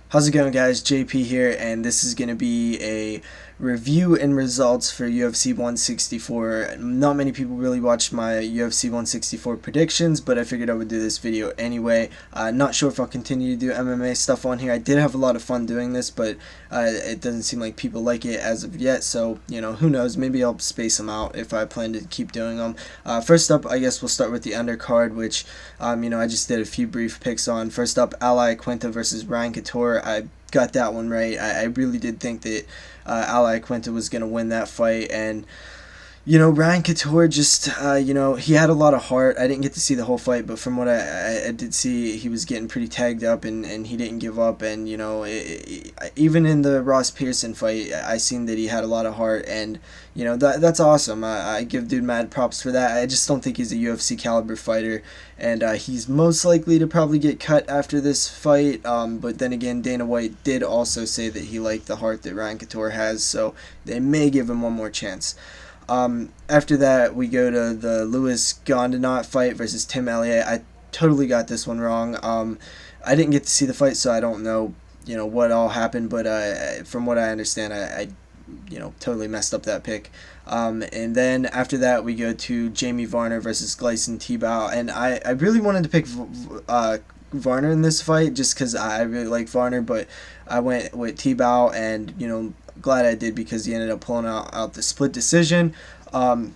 How's it going, guys? JP here, and this is going to be a review and results for UFC 164. Not many people really watched my UFC 164 predictions, but I figured I would do this video anyway. Not sure if I'll continue to do MMA stuff on here. I did have a lot of fun doing this, but it doesn't seem like people like it as of yet, so, who knows? Maybe I'll space them out if I plan to keep doing them. First up, I guess we'll start with the undercard, which, I just did a few brief picks on. First up, Ali Quinta versus Ryan Couture. I got that one right. I really did think that Ali Quinta was going to win that fight, and Ryan Couture just, he had a lot of heart. I didn't get to see the whole fight, but from what I did see, he was getting pretty tagged up, and he didn't give up. And, even in the Ross Pearson fight, I seen that he had a lot of heart, and, that's awesome. I give dude mad props for that. I just don't think he's a UFC caliber fighter, and he's most likely to probably get cut after this fight. But then again, Dana White did also say that he liked the heart that Ryan Couture has, so they may give him one more chance. After that, we go to the Lewis Gondanot fight versus Tim Elliott. I totally got this one wrong. I didn't get to see the fight, so I don't know, what all happened. But from what I understand, I totally messed up that pick. And then after that, we go to Jamie Varner versus Gleison Tibau. And I really wanted to pick Varner in this fight just because I really like Varner, but I went with Tibau, and, glad I did because he ended up pulling out the split decision. And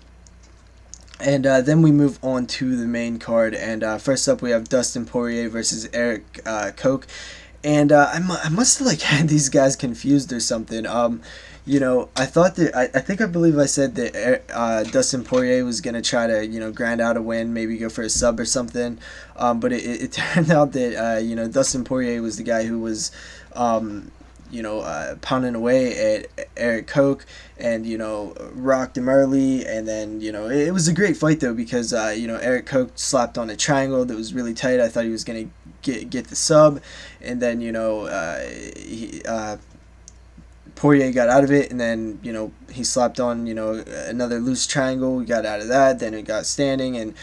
then we move on to the main card, and first up we have Dustin Poirier versus Eric Koch. And I must have had these guys confused or something. I thought that I believe I said that Dustin Poirier was gonna try to grind out a win, maybe go for a sub or something. But it turned out that Dustin Poirier was the guy who was pounding away at Eric Koch, and rocked him early. And then it was a great fight though, because Eric Koch slapped on a triangle that was really tight. I thought he was gonna get the sub, and then Poirier got out of it, and then he slapped on another loose triangle. We got out of that, then it got standing, and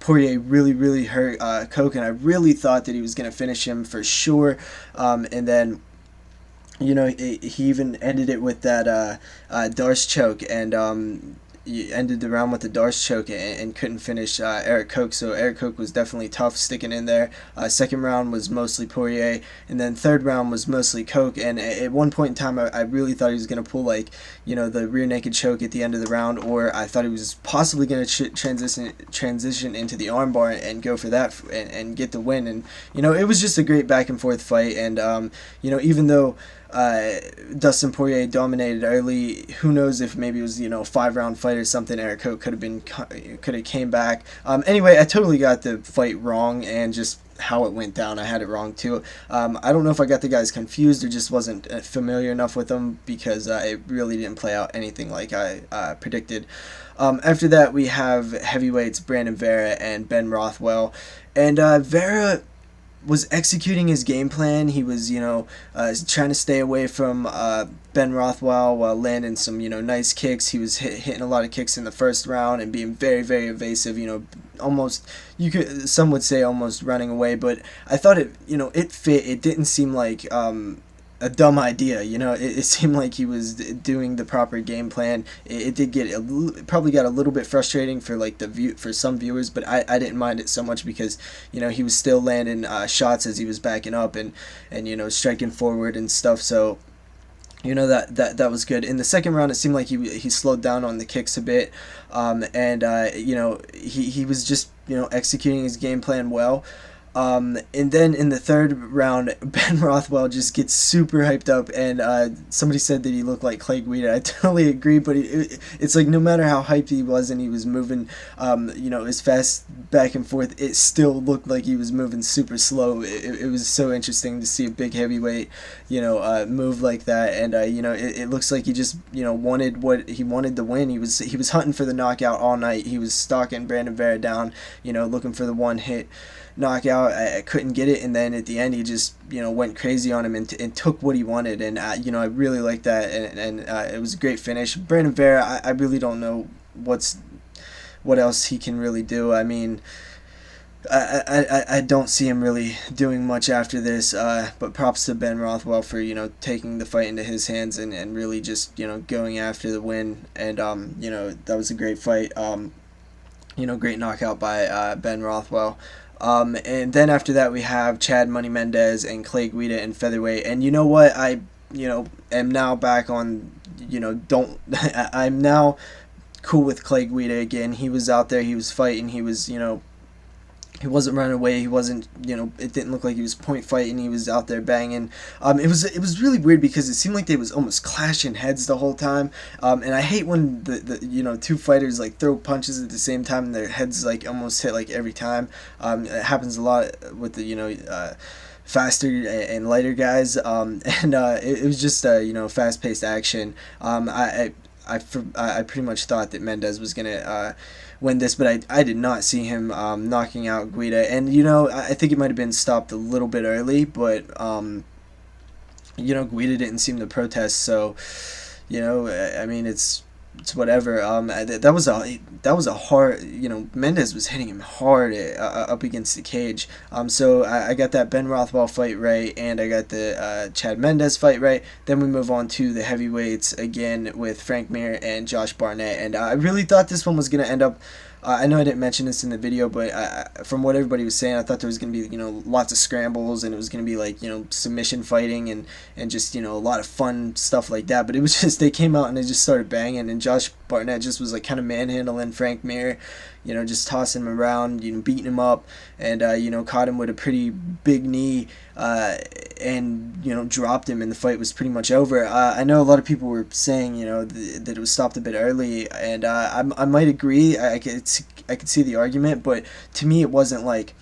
Poirier really hurt Koch, and I really thought that he was gonna finish him for sure. And then he even ended it with that Darce choke, and he ended the round with the Darce choke, and couldn't finish Eric Koch. So Eric Koch was definitely tough sticking in there. Second round was mostly Poirier, and then third round was mostly Koch. And at one point in time, I really thought he was going to pull the rear naked choke at the end of the round, or I thought he was possibly going to transition into the armbar and go for that and get the win. And it was just a great back and forth fight. And even though Dustin Poirier dominated early, who knows if maybe it was a 5-round fight or something. Eric Koch could have came back. Anyway, I totally got the fight wrong, and just how it went down, I had it wrong too. I don't know if I got the guys confused or just wasn't familiar enough with them, because it really didn't play out anything like I predicted. After that, we have heavyweights Brandon Vera and Ben Rothwell, and Vera was executing his game plan. He was, trying to stay away from Ben Rothwell while landing some, nice kicks. He was hitting a lot of kicks in the first round and being very, very evasive. Almost, some would say almost running away. But I thought it fit. It didn't seem like a dumb idea. It seemed like he was doing the proper game plan. It did probably got a little bit frustrating for for some viewers, but I didn't mind it so much, because he was still landing shots as he was backing up, and striking forward and stuff. So that was good. In the second round, it seemed like he slowed down on the kicks a bit, and he was just executing his game plan well. And then in the third round, Ben Rothwell just gets super hyped up, and somebody said that he looked like Clay Guida. I totally agree, but it's like no matter how hyped he was and he was moving, as fast back and forth, it still looked like he was moving super slow. It was so interesting to see a big heavyweight, move like that, and it looks like he just wanted what he wanted to win. He was hunting for the knockout all night. He was stalking Brandon Vera down, looking for the one hit knockout. I couldn't get it, and then at the end he just went crazy on him and took what he wanted, and I really liked that, and it was a great finish. Brandon Vera, I really don't know what else he can really do. I mean, I don't see him really doing much after this, but props to Ben Rothwell for, taking the fight into his hands and really just, going after the win. And, that was a great fight. Great knockout by Ben Rothwell. And then after that, we have Chad Money Mendes and Clay Guida in featherweight. And you know what? Am now back on, don't, I'm now cool with Clay Guida again. He was out there, he was fighting, he was, he wasn't running away. He wasn't, it didn't look like he was point fighting. He was out there banging. It was really weird because it seemed like they was almost clashing heads the whole time. And I hate when the two fighters like throw punches at the same time and their heads like almost hit like every time. It happens a lot with the faster and lighter guys. It was just fast paced action. I pretty much thought that Mendes was gonna win this, but I did not see him knocking out Guida. And I think it might have been stopped a little bit early, but Guida didn't seem to protest. So I mean it's whatever. That was a hard. Mendes was hitting him hard up against the cage. So I got that Ben Rothwell fight right, and I got the Chad Mendes fight right. Then we move on to the heavyweights again with Frank Mir and Josh Barnett, and I really thought this one was gonna end up. I know I didn't mention this in the video, but from what everybody was saying, I thought there was going to be, lots of scrambles, and it was going to be like, submission fighting and just, a lot of fun stuff like that. But it was just, they came out and they just started banging, and Josh Barnett just was like kind of manhandling Frank Mir, just tossing him around, beating him up, and, caught him with a pretty big knee, and, dropped him, and the fight was pretty much over. I know a lot of people were saying, that it was stopped a bit early, and I might agree. I could see the argument, but to me it wasn't like,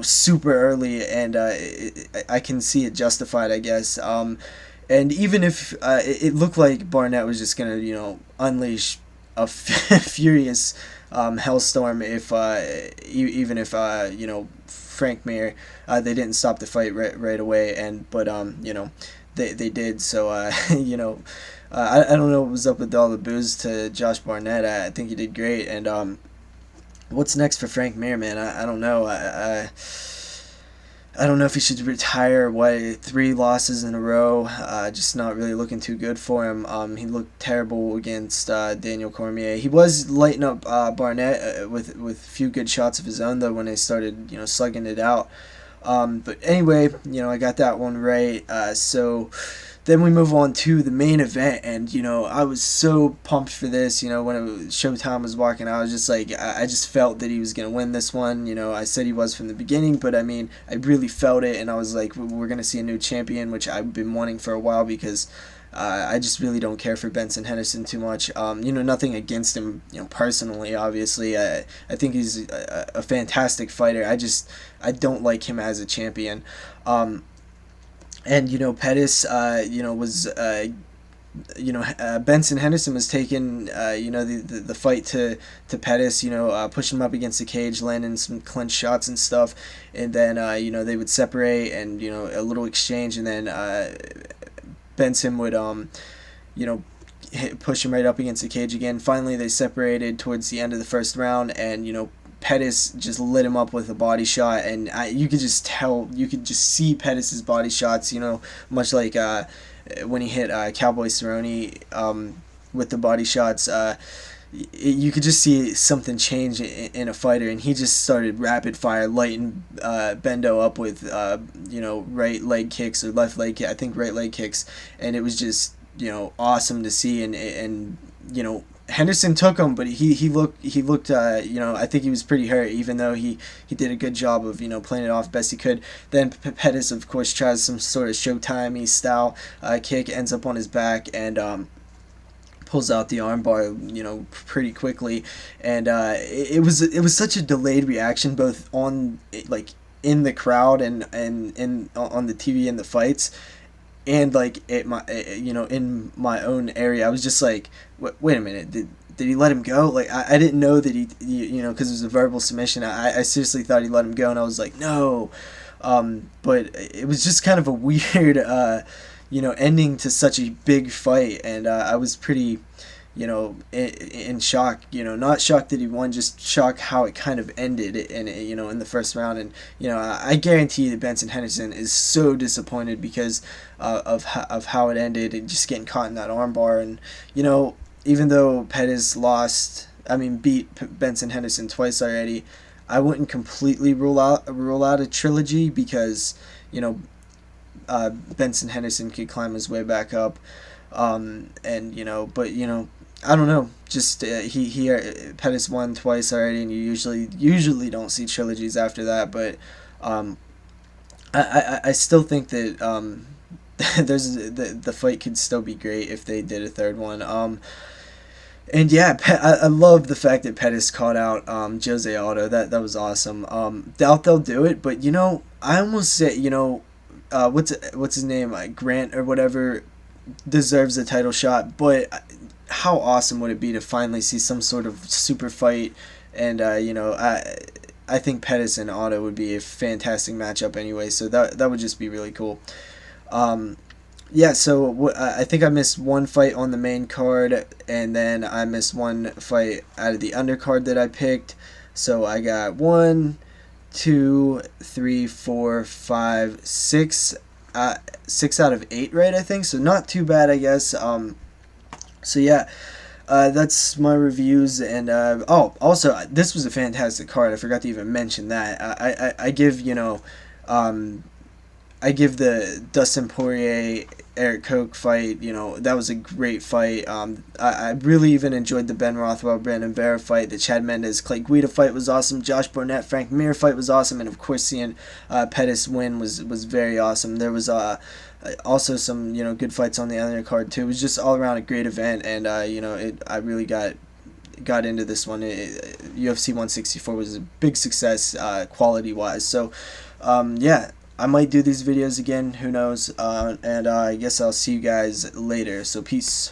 super early, and I can see it justified, I guess. And even if it looked like Barnett was just going to, unleash a furious hellstorm if even if Frank Mir they didn't stop the fight right away, but they did. So I don't know what was up with all the boos to Josh Barnett. I think he did great. And what's next for Frank Mir, man? I don't know. I don't know if he should retire. 3 losses in a row? Just not really looking too good for him. He looked terrible against Daniel Cormier. He was lighting up Barnett with a few good shots of his own, though, when they started slugging it out. But anyway, I got that one right. So then we move on to the main event, and I was so pumped for this. When Showtime was walking out, I was just like, I just felt that he was gonna win this one. I said he was from the beginning, but I mean, I really felt it, and I was like, we're gonna see a new champion, which I've been wanting for a while because I just really don't care for Benson Henderson too much. Nothing against him, personally. Obviously, I think he's a fantastic fighter. I don't like him as a champion. And Pettis, was Benson Henderson was taking the fight to Pettis, pushing him up against the cage, landing some clinch shots and stuff, and then they would separate and a little exchange, and then Benson would push him right up against the cage again. Finally, they separated towards the end of the first round, and Pettis just lit him up with a body shot, and you could just see Pettis' body shots, much like when he hit Cowboy Cerrone with the body shots. You could just see something change in a fighter, and he just started rapid fire lighting Bendo up with right leg kicks or left leg, I think right leg kicks, and it was just awesome to see, and Henderson took him, but he looked I think he was pretty hurt, even though he did a good job of playing it off best he could. Then Pettis, of course, tries some sort of Showtime-y style kick, ends up on his back, and pulls out the armbar pretty quickly, and it was such a delayed reaction, both on like in the crowd and on the TV in the fights, and like in my own area. I was just like, wait a minute, did he let him go? Like I didn't know that he because it was a verbal submission. I seriously thought he let him go, and I was like, no. But it was just kind of a weird ending to such a big fight, and I was pretty in shock, not shock that he won, just shock how it kind of ended in the first round. And I guarantee that Benson Henderson is so disappointed because of how it ended and just getting caught in that armbar. And even though Pettis beat Benson Henderson twice already, I wouldn't completely rule out a trilogy because Benson Henderson could climb his way back up. But I don't know. Just Pettis won twice already, and you usually don't see trilogies after that. But I still think that the fight could still be great if they did a third one. And yeah, I love the fact that Pettis caught out Jose Aldo. That was awesome. Doubt they'll do it, but I almost say what's his name, Grant or whatever, deserves a title shot. But how awesome would it be to finally see some sort of super fight? And I think Pettis and Aldo would be a fantastic matchup anyway. So that would just be really cool. Yeah, so I think I missed one fight on the main card, and then I missed one fight out of the undercard that I picked. So I got 1, 2, 3, 4, 5, 6, 6 out of 8 right, I think. So not too bad, I guess. So yeah, that's my reviews. And also this was a fantastic card. I forgot to even mention that. I give I give the Dustin Poirier Eric Koch fight, that was a great fight. I really even enjoyed the Ben Rothwell Brandon Vera fight. The Chad Mendes Clay Guida fight was awesome. Josh Barnett Frank Mir fight was awesome, and of course seeing Pettis win was very awesome. There was also some good fights on the other card too. It was just all around a great event, and I really got into this one. UFC 164 was a big success quality wise. So yeah, I might do these videos again, who knows, and I guess I'll see you guys later, so peace.